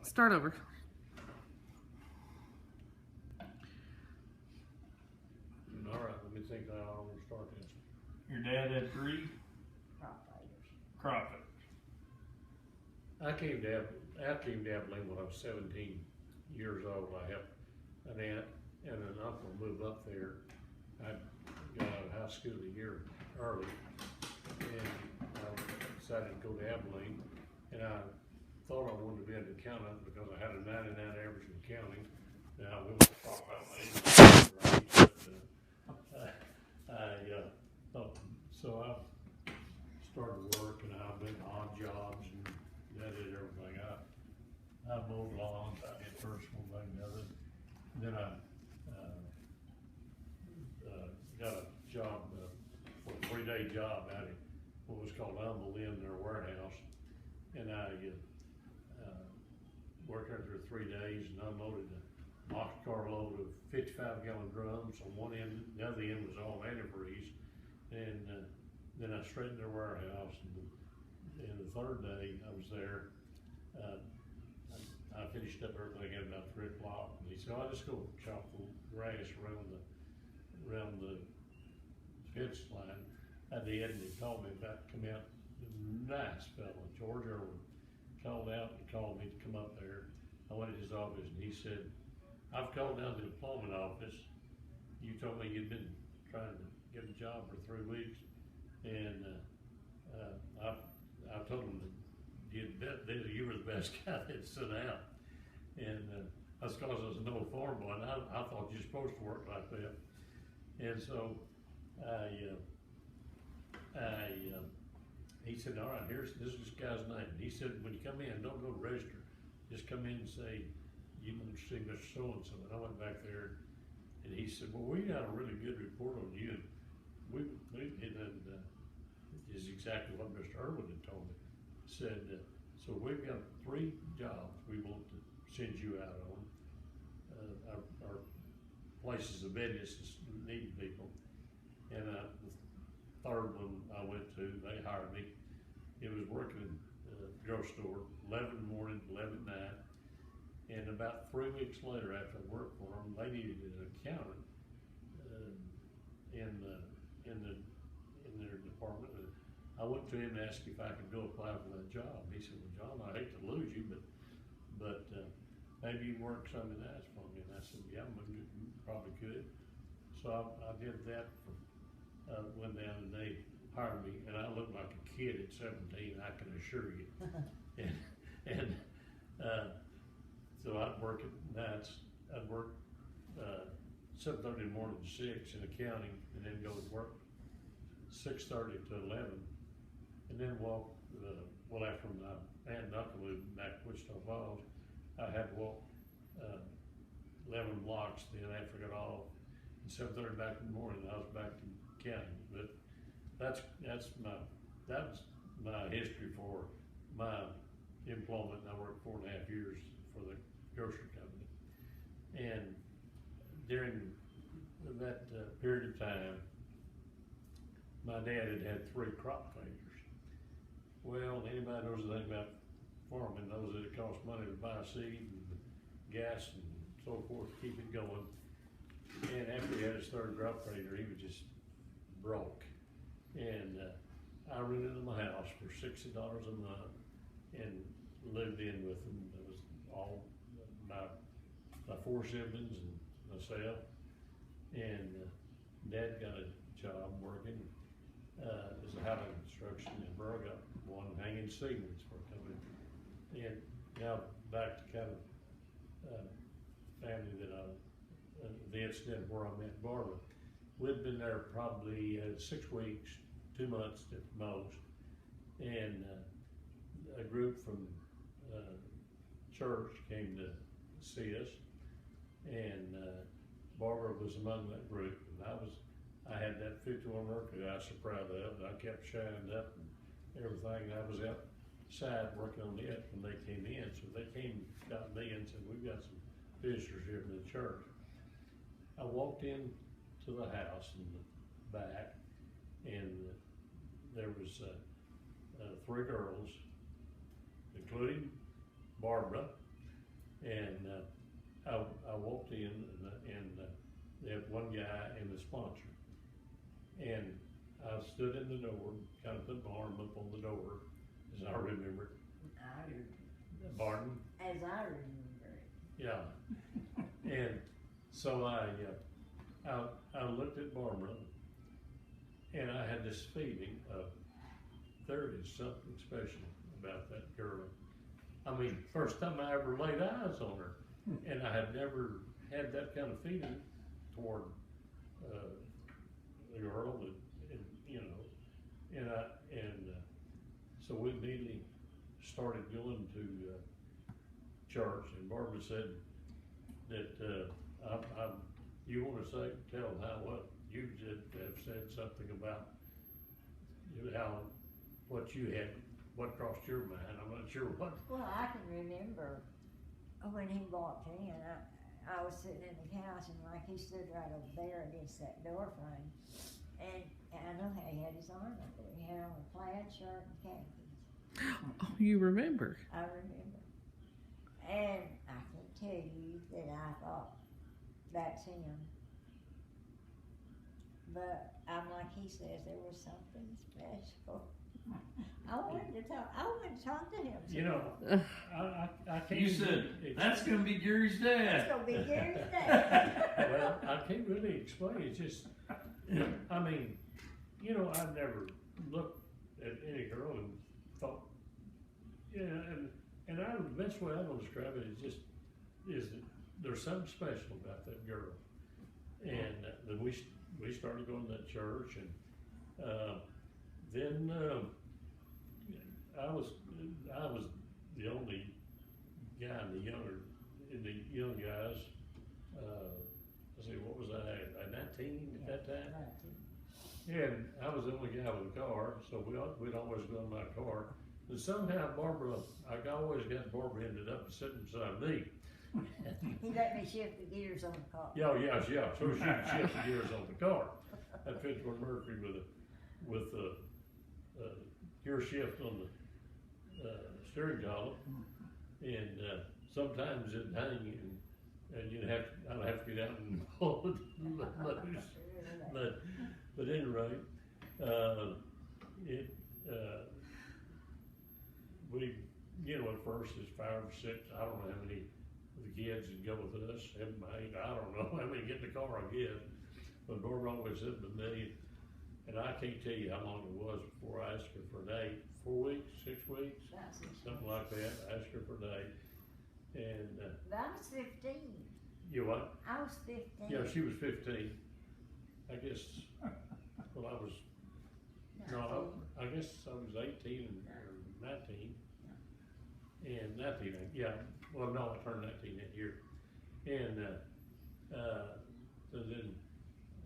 Start over. All right, let me think how I want to start this. Your dad had 3 crop failures. I came to Abilene when I was 17 years old. I helped an aunt and an uncle move up there. I got out of high school a year early, and I decided to go to Abilene. And I thought I wanted to be an accountant because I had a 99 average in accounting. Now we won't talk about my age, but so I started working. I went odd jobs and I did everything. I mowed lawns. I did first one thing, another. Then I got a job, a 3-day job out at what was called Humble in their warehouse, and I worked out there 3 days and unloaded a boxcar load of 55-gallon drums on one end. The other end was all antifreeze, and then I straightened their warehouse. And the 3rd day I was there, I finished up everything at about 3 o'clock. And he said, "I'll just go chop the grass around the fence line." I did, and he called me back to come out. Nice fellow, George Irwin, called out and called me to come up there. I went to his office and he said, "I've called down to the employment office. You told me you'd been trying to get a job for 3 weeks, and I told him that you were the best guy that stood out." And that's because I was an old farm boy, and I thought you're supposed to work like that. And so he said, "All right, this is this guy's name." And he said, "When you come in, don't go to register. Just come in and say, you want to see Mr. So-and-so." And I went back there, and he said, "Well, we got a really good report on you." Is exactly what Mr. Irwin had told me. Said, "So we've got 3 jobs we want to send you out on. Our places of business need people." And the 3rd one I went to, they hired me. It was working in the grocery store, 11 in the morning, 11 at night. And about 3 weeks later, after I worked for them, they needed an accountant in their department. And I went to him and asked if I could go apply for that job. He said, "Well, John, I hate to lose you, but maybe you can work Sunday nights for me." And I said, "Yeah, you probably could." So I did that. Went down and they hired me, and I looked like a kid at 17, I can assure you. and so I'd work at nights. I'd work 7:30 in the morning to 6 in accounting, and then go to work 6:30 to 11, and then walk. After my aunt and uncle moved back to Wichita Falls, I had to walk 11 blocks. Then after I got off, and 7:30 back in the morning, I was back in county. But that was my history for my employment. I worked 4.5 years for the grocery company, and during that period of time, my dad had 3 crop failures. Well, anybody knows anything about farming knows that it costs money to buy seed and gas and so forth to keep it going. And after he had his 3rd crop failure, he was just broke. And I rented him a house for $60 a month and lived in with him. It was all my 4 siblings and myself. And Dad got a job working as a housing construction, and Burr got one hanging ceilings for a company. And now back to kind of family that the incident where I met Barbara. We'd been there probably 6 weeks, 2 months at most, and a group from church came to see us, and Barbara was among that group, and I had that 51 Mercury I was so proud of, and I kept shining up and everything, and I was outside working on it when they came in. So they came, got me and said, "We've got some visitors here from the church." I walked in to the house in the back, and there was 3 girls, including Barbara, And, I walked in and they had one guy and the sponsor. And I stood in the door, kind of put my arm up on the door, as I remember. Pardon? As I remember it. Yeah. And so I looked at Barbara and I had this feeling of there is something special about that girl. I mean, first time I ever laid eyes on her, and I had never had that kind of feeling toward a girl and you know, so we immediately started going to church, and Barbara said that you want to tell how what you did have said something about how what you had, what crossed your mind. I'm not sure what. Well, I can remember when he walked in, I was sitting in the couch and like he stood right over there against that door frame. And I know how he had his arm up there. He had on a plaid shirt and khakis. Oh, you remember? I remember. And I can tell you that I thought, that's him. But I'm like he says, there was something special. I wanted to talk to him. You know, I can't. You said, that's gonna be Gary's It's dad. gonna be Gary's day. Well, I can't really explain. It's just, I mean, you know, I've never looked at any girl and thought, yeah, and the best way I will describe it is that there's something special about that girl. And then we started going to that church, and then I was the only guy in the young guys. Let's see, what was I 19 at that time? And I was the only guy with a car, so we'd always go in my car. And somehow I always got Barbara ended up sitting beside me. He let me shift the gears on the car. Yeah. So she could shift the gears on the car. That fits with Mercury with the gear shift on the steering column, and sometimes it'd hang and I'd have to get out and pull it loose. But at any rate, we, you know, at first it's 5 or 6. I don't know how many of the kids would go with us. 7, 8. I don't know how many get in the car, I guess. But Barbara always said to me, and I can't tell you how long it was before I asked her for a date. 4 weeks, 6 weeks, something like that. I asked her for a date, and But I was 15. you what? I was 15. Yeah, she was 15. I guess. Well, I was. No, I guess I was 18 or 19. And 19, yeah. Well, no, I turned 19 that year. And so then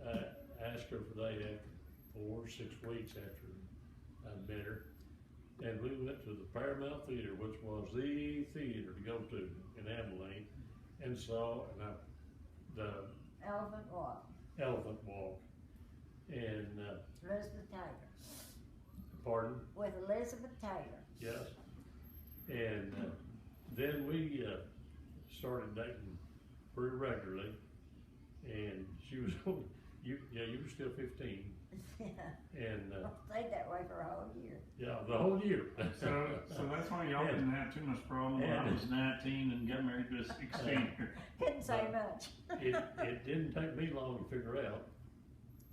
I asked her for that after 4 or 6 weeks after I'd met her. And we went to the Paramount Theater, which was the theater to go to in Abilene, and saw the Elephant Walk. Elephant Walk. And Elizabeth Taylor. pardon? With Elizabeth Taylor. Yes. And then we started dating pretty regularly, and she was you were still 15, and Stayed that way for a whole year. yeah, the whole year. So that's why y'all didn't have too much problem when I was 19 and got married to this expander. Couldn't say much. It didn't take me long to figure out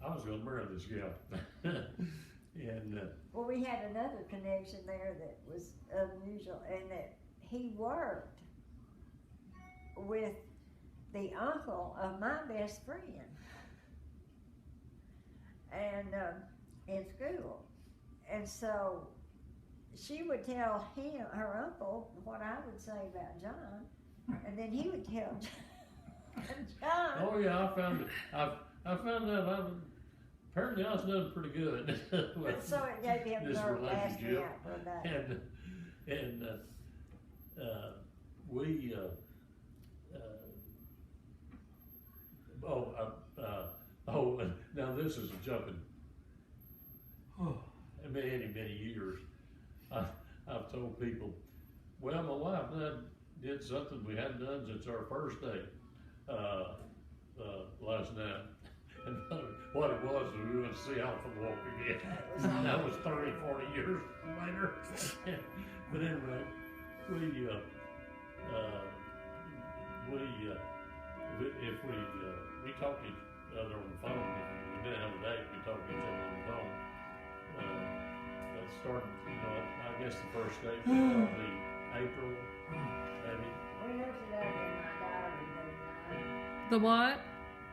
I was going to marry this gal. And Well, we had another connection there that was unusual, and that he worked with the uncle of my best friend, and in school, and so she would tell him, her uncle, what I would say about John, and then he would tell John. oh yeah, I found it. I found out apparently I was doing pretty good. And so it gave him this nerve to ask me relationship. out for a date. And we now this is jumping many years. I've told people, well, my wife died did something we hadn't done since our first date, last night. And what it was we went to see Alpha Walk again. That was 30, 40 years later. But anyway, we talked to each other on the phone. If we didn't have a date, we talked to each other on the phone. That started, I guess the first date was probably April, maybe. We looked it up in my diary, didn't I? The what?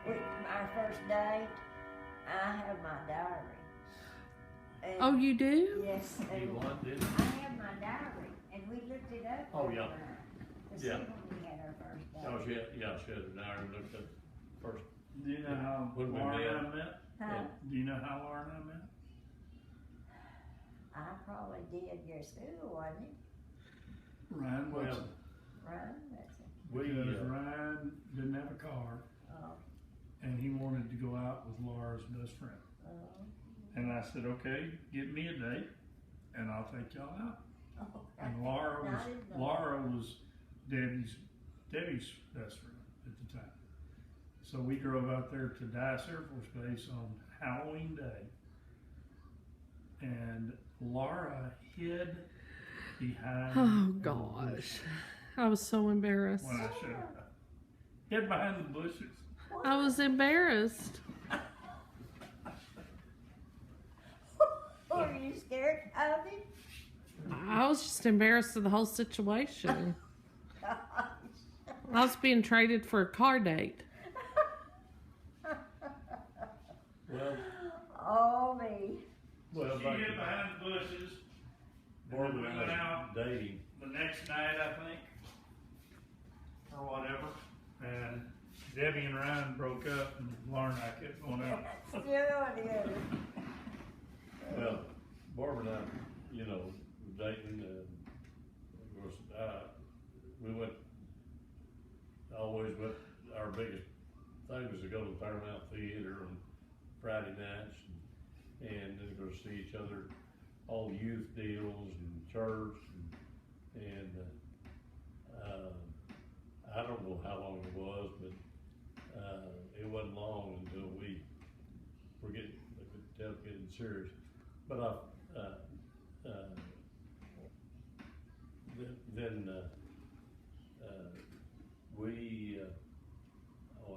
Our first date, I have my diary. And Oh, you do? yes, You and what, did I have my diary, and we looked it up. Oh, yeah. last night To see Yeah. when we had our first date. Oh, she had an hour and looked at first. Do you know how When we Laura and met. I met? Huh? Do you know how Laura and I met? I probably did your school, wasn't it? Ryan Well, Wilson. Right, that's it. Because Ryan didn't have a car, Oh, and he wanted to go out with Laura's best friend. oh, And I said, okay, get me a date, and I'll take y'all out. oh. And No, I didn't know. Laura was Debbie's best friend at the time. So we drove out there to Dice Air Force Base on Halloween Day, and Laura hid behind Oh, the gosh. bushes I was so embarrassed. when I showed up. Hid behind the bushes. I was embarrassed. Were you scared of him? I was just embarrassed of the whole situation. I was being traded for a car date. Well, Oh, me. well, She back hid to behind the bushes. Barbara We and went I out. was dating. The next night, I think, or whatever, and Debbie and Ryan broke up, and Laura and I kept going out. Still together. Well, Barbara and I, dating, of course, we always went, our biggest thing was to go to the Paramount Theater on Friday nights, and then go see each other, all youth deals and church, and I don't know how long it was, but, it wasn't long until we were getting serious. But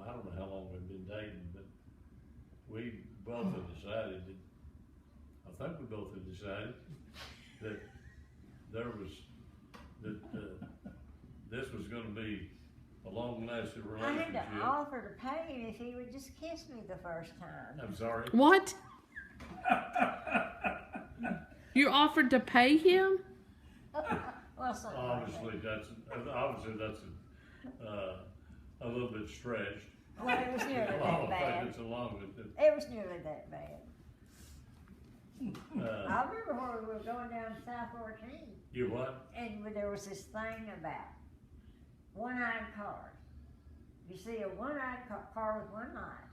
I don't know how long we've been dating, but we both have decided I think we both have decided that this was gonna be a long-lasting I had relationship. to offer to pay him if he would just kiss me the first time. I'm sorry. What? You offered to pay him? Well, something like Obviously, that's a little bit stretched. that. Well, it was nearly I that don't bad. think it's along with it. It was nearly that bad. Uh, I remember when we were going down South 14, you what? and there was this thing about one-eyed cars. You see a one-eyed car with one eye,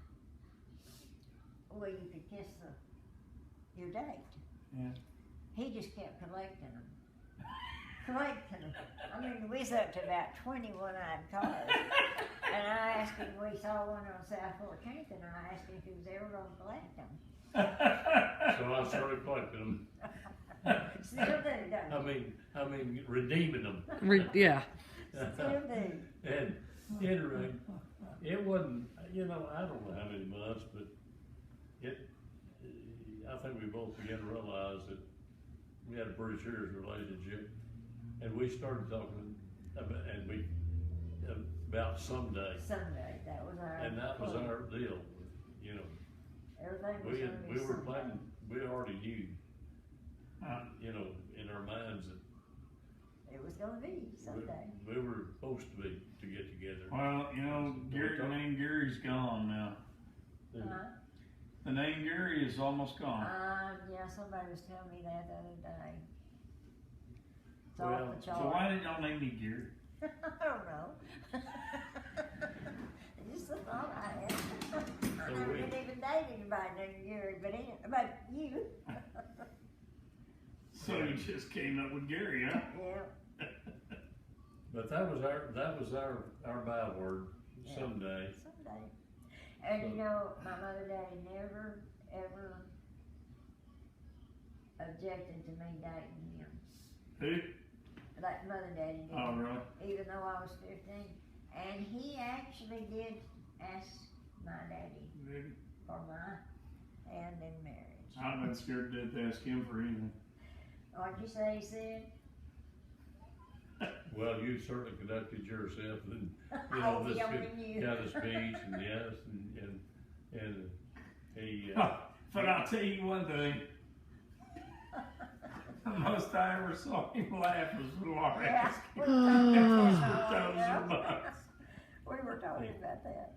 well, you could kiss your date. Yeah. He just kept collecting them. I mean, we was up to about 20 one-eyed cars. And I asked him, we saw one on South 14th, and I asked him if he was ever going to collect them. So I started collecting them. Still do, don't you? I mean, redeeming them. Yeah. Still do. And anyway, it wasn't, I don't know how many months, but I think we both began to realize that we had a pretty serious relationship. And we started talking about someday. Someday, that was our. And that was our deal, Everything was gonna be we were someday. planning, we already knew, in our minds that It was gonna be someday. we were supposed to get together. Well, Gary, the name Gary's gone now. Huh? The name Gary is almost gone. Yeah, somebody was telling me that the other day. It's Well, off the So chart. why did y'all name me Gary? I don't know. Just a thought I had. I never we- did even date anybody named Gary, but you. So you just came up with Gary, huh? Yeah. But that was our byword, Yeah. someday. Someday. And you know, my mother and daddy never, ever objected to me dating him. Who? Like mother and daddy did. Oh, really? Even though I was 15. And he actually did ask my daddy Maybe. for my hand in marriage. I've been scared to death to ask him for anything. What'd you say he said? Well, you certainly conducted yourself, and Oh, this, he only knew. got the speech, and yes, and he. But I'll tell you one thing. The most I ever saw him laugh was Laura Yeah, asking. we were Those talking are about bucks. that. We were talking about that.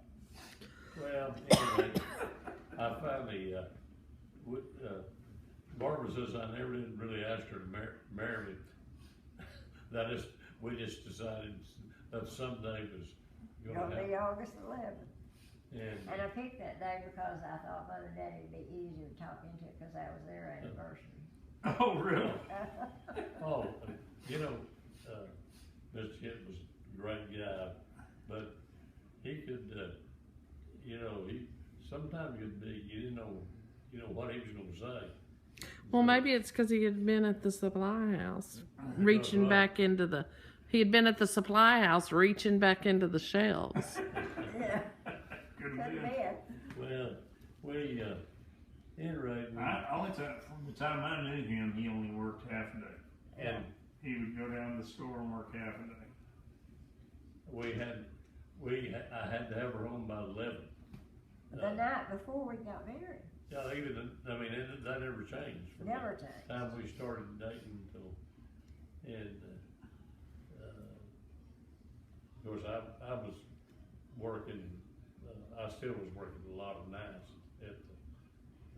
Well, anyway, I finally, Barbara says I never did really ask her to marry me. We just decided that someday was gonna Gonna happen. be August 11th. And, And I picked that day because I thought mother and daddy would be easier to talk into because that was their anniversary. Oh, really? oh, you know, Mr. Kent was a great guy, but he could, sometimes you didn't know what he was gonna say. Well, So- maybe it's because he had been at the supply house, reaching Right. back into he had been at the supply house, reaching back into the shelves. Yeah, Could could have be been. it. Well, we, anyway, Only time, from the time I knew him, he only worked half a day. and He would go down to the store and work half a day. I had to have her home by 11. The night before we got married. Yeah, that never changed. From Never the changed. time we started dating until, and, of course, I was working, I still was working a lot of nights at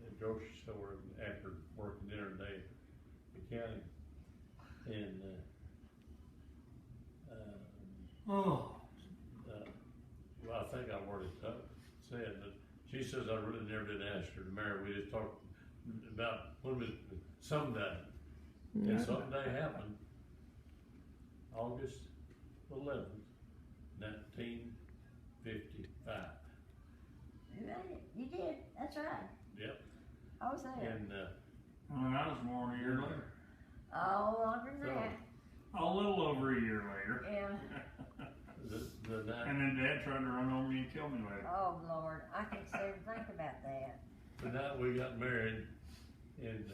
the grocery store after working dinner day at the county. And, Oh. well, I think I already said, but she says I really never did ask her to marry. We just talked about when was someday. And someday happened, August 11th, 1955. You made it. You did. That's right. Yep. I was there. And, When I was born a year later. Oh, longer than that. A little over a year later. Yeah. the night, And then Dad tried to run over me and kill me later. Oh, Lord. I can sit and think about that. the night we got married, and,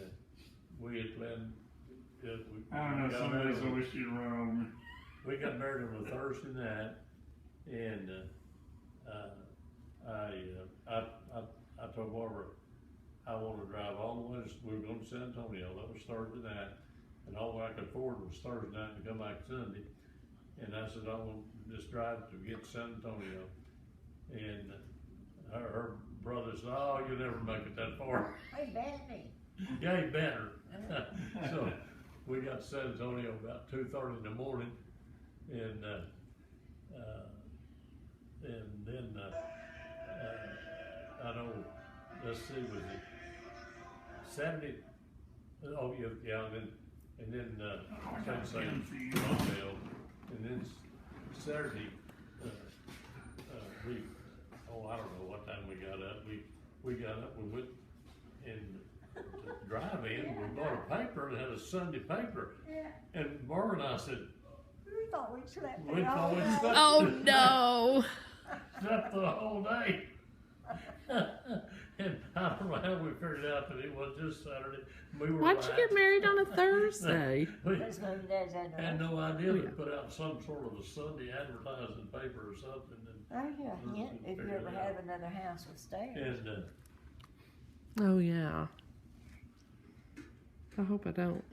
we had planned, we I don't know, got some married days I on- wish you'd run over me. we got married on a Thursday night, and, I told Barbara, I wanna drive all the way, we were going to San Antonio, that was Thursday night, and all I could afford was Thursday night to come back Sunday. And I said, I want to just drive to get to San Antonio. And her brother said, oh, you'll never make it that far. Hey, Benny. Yeah, he better. So we got to San Antonio about 2:30 in the morning, and then I know. Let's see, was it Saturday? Oh yeah, and then San Hotel, and then Saturday. I don't know what time we got up. We got up. We went and to drive in. We bought a paper that had a Sunday paper. Yeah. And Barbara and I said, We thought we slept we in all thought we night. slept, Oh no! slept the whole day. And I don't know how we figured out that it was just Saturday. We were Why'd you get married on a Thursday? We That's when Dad's had no idea they put out some sort of a Sunday advertising paper or something. Oh, yeah, hint if you ever have another house with stairs. And Oh yeah. I hope I don't.